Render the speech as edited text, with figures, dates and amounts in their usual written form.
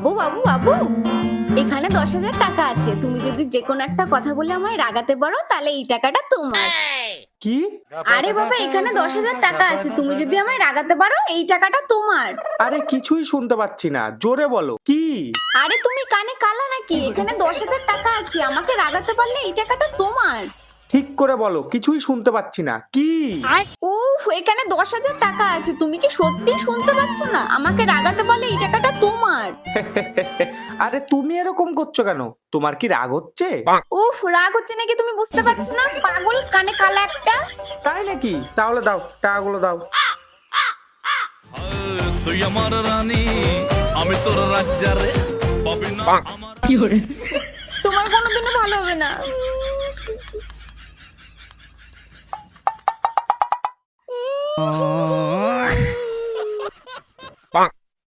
বাবু বাবু বাবু, এখানে 10,000 টাকা আছে। তুমি যদি যে কোনো একটা কথা বলে আমায় রাগাতে পারো তাহলে এই টাকাটা তোমার। কি? আরে বাবা, এখানে 10,000 টাকা আছে। তুমি যদি আমায় রাগাতে পারো এই টাকাটা তোমার। আরে কিছুই শুনতে পাচ্ছি না, জোরে বলো কি? আরে তুমি কানে কালা নাকি? এখানে 10,000 টাকা আছে, আমাকে রাগাতে পারলে এই টাকাটা তোমার। ঠিক করে বলো, কিছুই শুনতে পাচ্ছি না, কি? উফ, এখানে 10,000 টাকা আছে। তুমি কি সত্যি শুনতে পাচ্ছ না? আমাকে রাগাতে পারলে এই টাকাটা তোমার। আরে তুমি এরকম করছো কেন? তোমার কি রাগ হচ্ছে? উফ, রাগ হচ্ছে নাকি তুমি বুঝতে পারছো না? পাগল কানে কালা একটা। তাই নাকি? তাহলে দাও, টাকাগুলো দাও। তুই আমার রানী, আমি তোর রাজা রে, পাবি না আমার। তোমার কোনোদিনও ভালো হবে না।